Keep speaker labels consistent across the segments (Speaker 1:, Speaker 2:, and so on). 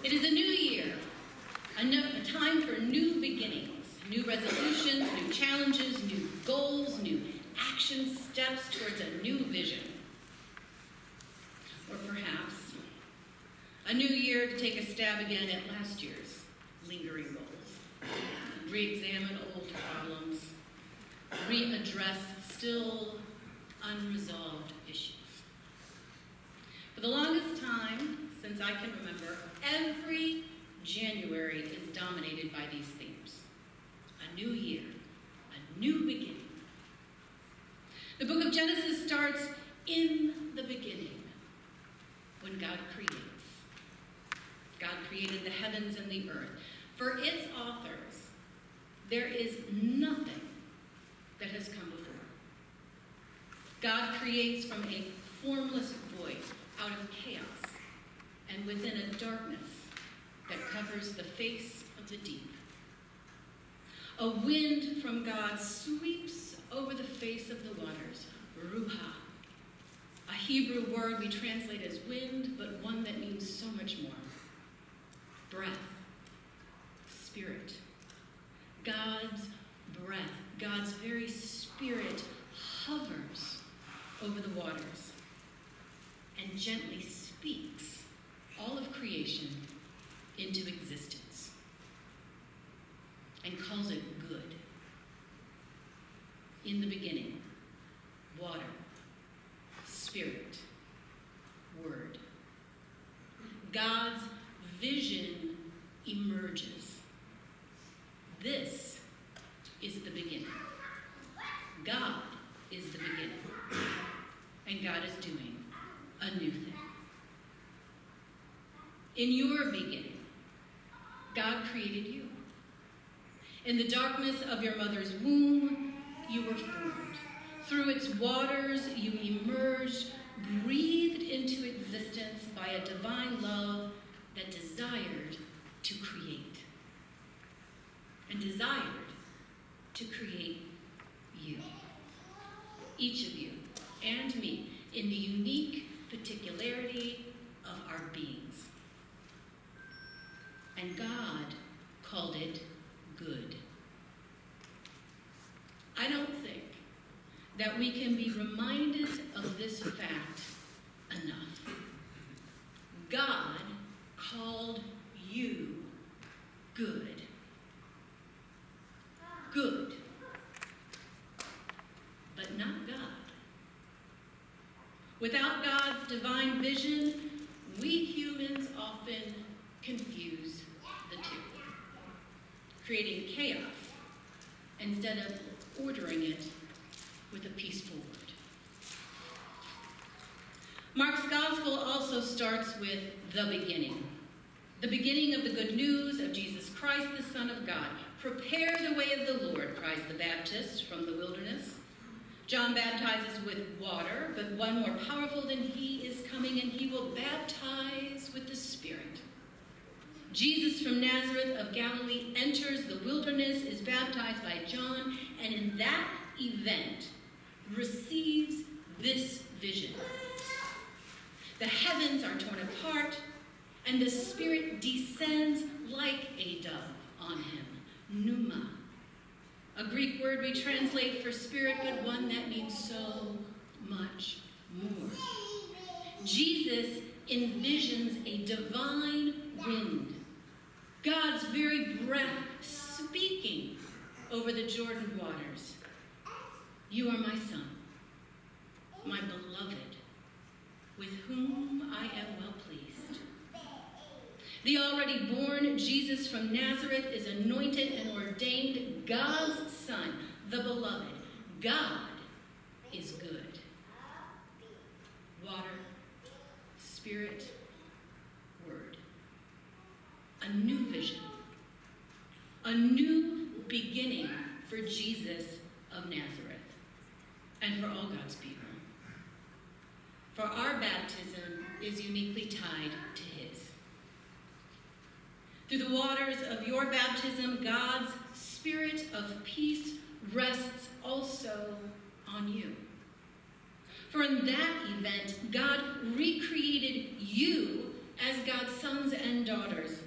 Speaker 1: It is a new year, a time for new beginnings, new resolutions, new challenges, new goals, new action steps towards a new vision. Or perhaps a new year to take a stab again at last year's lingering goals, re-examine old problems, readdress still unresolved issues. For the longest time, since I can remember, every January is dominated by these themes. A new year, a new beginning. The book of Genesis starts in the beginning, when God creates. God created the heavens and the earth. For its authors, there is nothing that has come before. God creates from a formless void, out of chaos, and within a darkness that covers the face of the deep. A wind from God sweeps over the face of the waters, ruha, a Hebrew word we translate as wind, but one that means so much more. Breath, spirit. God's breath, God's very spirit hovers over the waters and gently speaks all of creation into existence and calls it good. In the beginning, water, spirit, word. God's vision emerges. This is the beginning. God is the beginning. And God is doing a new thing. In your beginning, God created you. In the darkness of your mother's womb, you were formed. Through its waters, you emerged, breathed into existence by a divine love that desired to create. And desired to create you. Each of you and me in the unique particularity of our beings. And God called it good. I don't think that we can be reminded of this fact enough. God called you good. Good. But not God. Without God's divine vision, we humans often confuse the two, creating chaos instead of ordering it with a peaceful word. Mark's gospel also starts with the beginning of the good news of Jesus Christ, the Son of God. Prepare the way of the Lord, cries the Baptist from the wilderness. John baptizes with water, but one more powerful than he is coming, and he will baptize with the Spirit. Jesus from Nazareth of Galilee enters the wilderness, is baptized by John, and in that event receives this vision. The heavens are torn apart, and the Spirit descends like a dove on him. Pneuma. A Greek word we translate for spirit, but one that means so much more. Jesus envisions a divine wind, God's very breath speaking over the Jordan waters. You are my son, my beloved, with whom I am well pleased. The already born Jesus from Nazareth is anointed and ordained God's Son, the beloved. God is good. Water, Spirit, Word. A new vision. A new beginning for Jesus of Nazareth and for all God's people. For our baptism is uniquely tied to his. Through the waters of your baptism, God's Spirit of peace rests also on you. For in that event, God recreated you as God's sons and daughters. others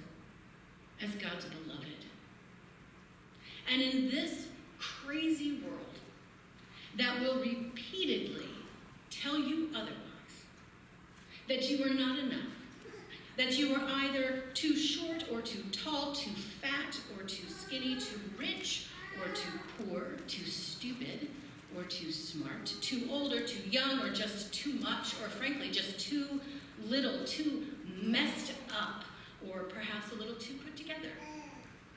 Speaker 1: as God's beloved. And in this crazy world that will repeatedly tell you otherwise, that you are not enough, that you are either too short or too tall, too fat or too skinny, too rich or too poor, too stupid or too smart, too old or too young, or just too much, or frankly just too little, too messed up, or perhaps a little too put together,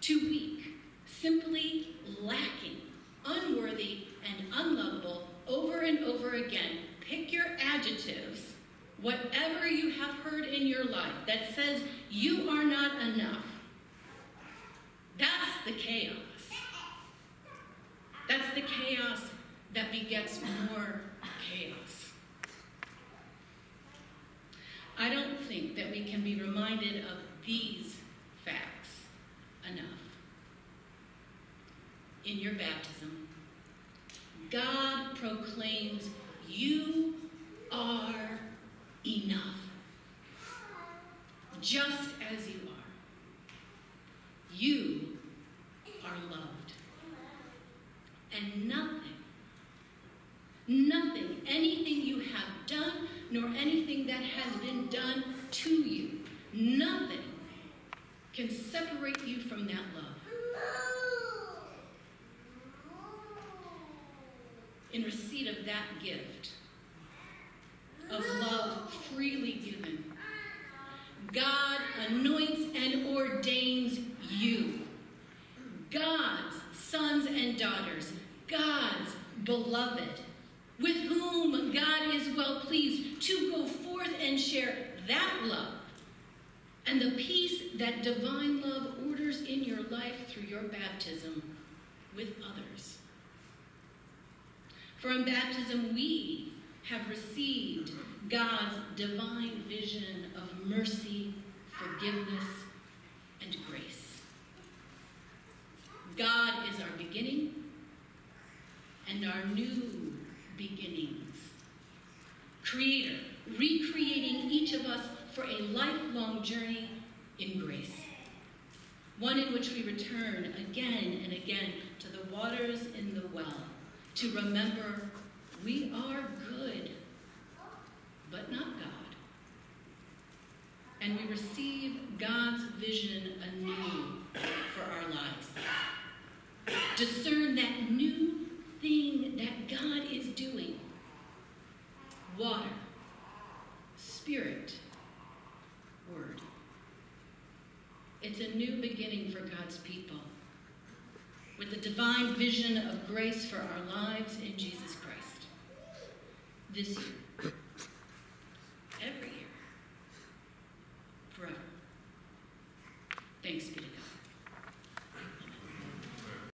Speaker 1: too weak, simply lacking, unworthy, and unlovable over and over again. Pick your adjectives, whatever you have heard in your life that says you are not enough. That's the chaos. That's the chaos that begets more chaos. I don't think that we can be reminded of these facts enough. In your baptism, God proclaims you are enough, just as you are. You are loved. And nothing, anything you have done, nor anything that has been done to you, nothing can separate you from that love. In receipt of that gift of love freely given, God anoints and ordains you, God's sons and daughters, God's beloved, with whom God is well pleased to go forth and share that love and the peace that divine love orders in your life through your baptism with others. For in baptism, we have received God's divine vision of mercy, forgiveness, and grace. God is our beginning and our new beginnings. Creator, recreating each of us for a lifelong journey in grace. One in which we return again and again to the waters in the well, to remember we are good, but not God. And we receive God's vision anew for our lives. Discern that new thing that God is doing. Water, Spirit, Word. It's a new beginning for God's people, with the divine vision of grace for our lives in Jesus Christ. This year, every year, forever. Thanks be to God.